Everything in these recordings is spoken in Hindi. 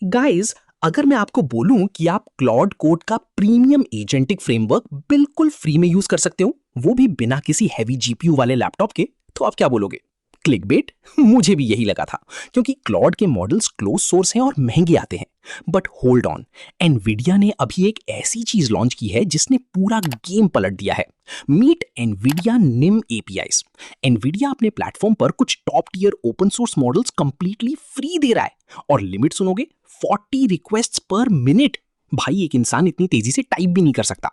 गाइस, अगर मैं आपको बोलूं कि आप क्लॉड कोड का प्रीमियम एजेंटिक फ्रेमवर्क बिल्कुल फ्री में यूज कर सकते हो, वो भी बिना किसी हैवी जीपीयू वाले लैपटॉप के, तो आप क्या बोलोगे? क्लिकबेट? मुझे भी यही लगा था, क्योंकि क्लॉड के मॉडल्स क्लोज सोर्स हैं और महंगे आते हैं। बट होल्ड ऑन, एनवीडिया ने अभी एक ऐसी चीज लॉन्च की है जिसने पूरा गेम पलट दिया है। Meet Nvidia NIM APIs. Nvidia अपने प्लेटफॉर्म पर कुछ top tier open source models completely free दे रहा है, और लिमिट सुनोगे, 40 रिक्वेस्ट्स पर मिनट। भाई, एक इंसान इतनी तेजी से टाइप भी नहीं कर सकता।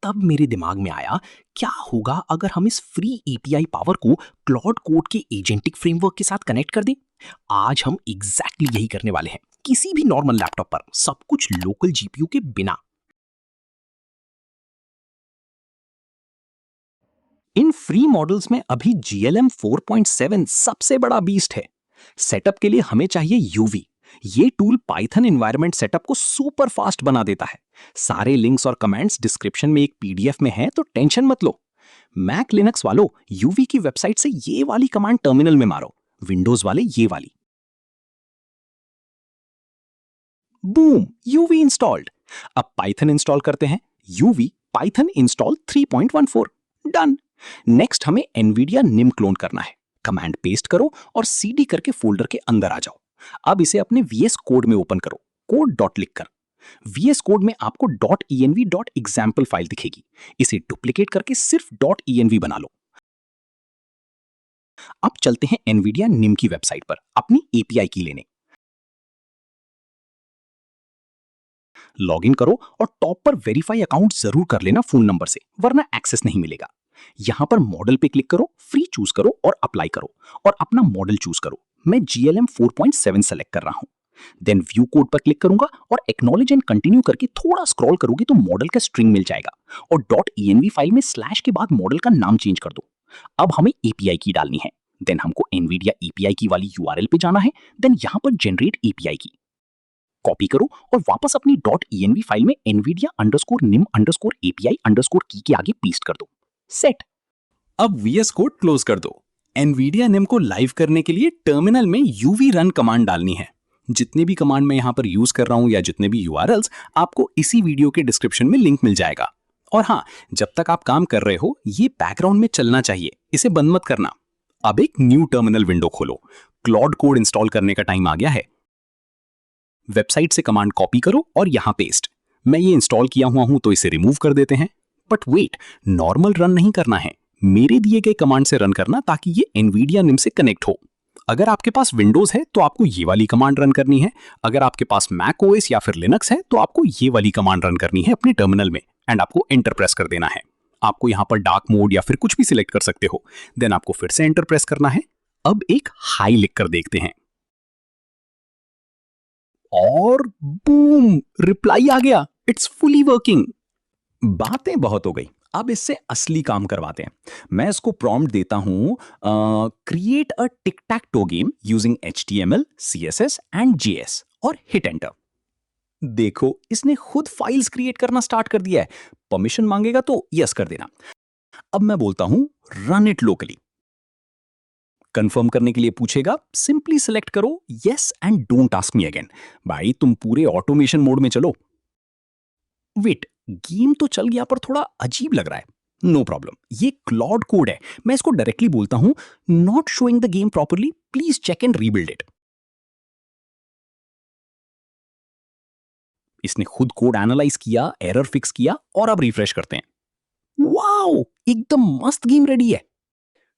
तब मेरे दिमाग में आया, क्या होगा अगर हम इस फ्री एपीआई पावर को क्लॉड कोड के एजेंटिक फ्रेमवर्क के साथ कनेक्ट कर दें? आज हम एग्जैक्टली यही करने वाले हैं, किसी भी नॉर्मल लैपटॉप पर, सब कुछ लोकल जीपीयू के बिना। इन फ्री मॉडल्स में अभी GLM 4.7 सबसे बड़ा बीस्ट है। सेटअप के लिए हमें चाहिए यूवी। ये टूल पाइथन एनवायरनमेंट सेटअप को सुपर फास्ट बना देता है। सारे लिंक्स और कमेंट्स डिस्क्रिप्शन में एक पीडीएफ में है, तो टेंशन मत लो। मैक लिनक्स वालों, यूवी की वेबसाइट से ये वाली कमांड टर्मिनल में मारो, विंडोज वाले ये वाली। Boom, UV installed. अब पाइथन इंस्टॉल करते हैं, UV Python install 3.14। Done. Next हमें एनवीडिया निम क्लोन करना है। कमांड पेस्ट करो और सीडी करके फोल्डर के अंदर आ जाओ। अब इसे अपने वीएस कोड में ओपन करो, कोड डॉट लिख कर। वीएस कोड में आपको .env.example फाइल दिखेगी। इसे डुप्लीकेट करके सिर्फ .env बना लो। अब चलते हैं एनवीडिया निम की वेबसाइट पर अपनी एपीआई की लेने। लॉगिन करो और टॉप पर वेरीफाई अकाउंट जरूर कर लेना फोन नंबर से, वरना एक्सेस नहीं मिलेगा। यहां पर मॉडल पे क्लिक करो, फ्री चूज करो और अप्लाई करो, और अपना मॉडल चूज करो। मैं GLM 4.7 सेलेक्ट कर रहा हूं। देन व्यू कोड पर क्लिक करूंगा और एक्नॉलेज एंड कंटिन्यू करके थोड़ा स्क्रॉल करोगे तो मॉडल का स्ट्रिंग मिल जाएगा, और .env फाइल में स्लैश के बाद मॉडल का नाम चेंज कर दो। अब हमें एपीआई की डालनी है। देन हमको एनवीडिया एपीआई की वाली यूआरएल पे जाना है। देन यहां पर जनरेट एपीआई की कॉपी करो और वापस अपनी .env फाइल में nvidia_nim_api_key के आगे पेस्ट कर दो। सेट। अब वीएस कोड क्लोज कर दो। एनवीडिया निम को लाइव करने के लिए टर्मिनल में यूवी रन कमांड डालनी है। जितने भी कमांड मैं यहां पर यूज कर रहा हूं या जितने भी यूआरएल्स, आपको इसी वीडियो के डिस्क्रिप्शन में लिंक मिल जाएगा। और हाँ, जब तक आप काम कर रहे हो, ये बैकग्राउंड में चलना चाहिए, इसे बंद मत करना। अब एक न्यू टर्मिनल विंडो खोलो। क्लॉड कोड इंस्टॉल करने का टाइम आ गया है। वेबसाइट से कमांड कॉपी करो और यहां पेस्ट। मैं ये इंस्टॉल किया हुआ हूं तो इसे रिमूव कर देते हैं। बट वेट, नॉर्मल रन नहीं करना है, मेरे दिए गए कमांड से रन करना, ताकि ये एनवीडिया निम से कनेक्ट हो। अगर आपके पास विंडोज है तो आपको ये वाली कमांड रन करनी है। अगर आपके पास मैक ओएस या फिर लिनक्स है तो आपको ये वाली कमांड रन करनी है अपने टर्मिनल में, एंड आपको एंटर प्रेस कर देना है। आपको यहाँ पर डार्क मोड या फिर कुछ भी सिलेक्ट कर सकते हो। देन आपको फिर से एंटर प्रेस करना है। अब एक हाई लिख कर देखते हैं, और बूम, रिप्लाई आ गया। It's fully working. बातें बहुत हो गई, अब इससे असली काम करवाते हैं। मैं इसको प्रॉम्प्ट देता हूं, create a tick tech to game using HTML, CSS and JS, और हिट एंटर। देखो, इसने खुद फाइल्स क्रिएट करना स्टार्ट कर दिया है। परमिशन मांगेगा तो यस कर देना। अब मैं बोलता हूं, रन इट लोकली। कंफर्म करने के लिए पूछेगा, सिंपली सिलेक्ट करो yes and don't ask me again. भाई, तुम पूरे ऑटोमेशन मोड में चलो। वेट, गेम तो चल गया पर थोड़ा अजीब लग रहा है। नो प्रॉब्लम, ये क्लॉड कोड है। मैं इसको डायरेक्टली बोलता हूं, not showing the game properly, please check and rebuild it. इसने खुद कोड एनालाइज किया, एरर फिक्स किया, और अब रिफ्रेश करते हैं। वाओ, एकदम मस्त गेम रेडी है।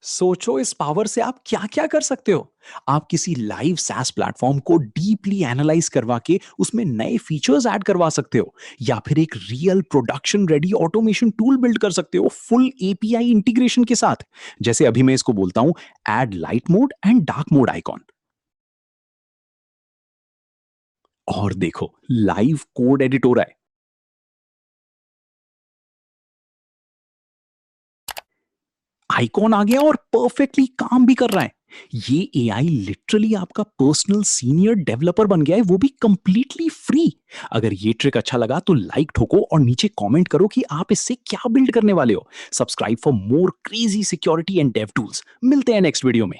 सोचो, इस पावर से आप क्या क्या कर सकते हो। आप किसी लाइव सैस प्लेटफॉर्म को डीपली एनालाइज करवा के उसमें नए फीचर्स ऐड करवा सकते हो, या फिर एक real production ready automation tool build कर सकते हो फुल एपीआई इंटीग्रेशन के साथ। जैसे अभी मैं इसको बोलता हूं, add light mode and dark mode icon, और देखो, लाइव कोड एडिट हो रहा है। आइकॉन आ गया और परफेक्टली काम भी कर रहा है। ये एआई लिटरली आपका पर्सनल सीनियर डेवलपर बन गया है, वो भी कंप्लीटली फ्री। अगर ये ट्रिक अच्छा लगा तो लाइक ठोको और नीचे कमेंट करो कि आप इससे क्या बिल्ड करने वाले हो। Subscribe for more crazy security and dev tools. मिलते हैं नेक्स्ट वीडियो में।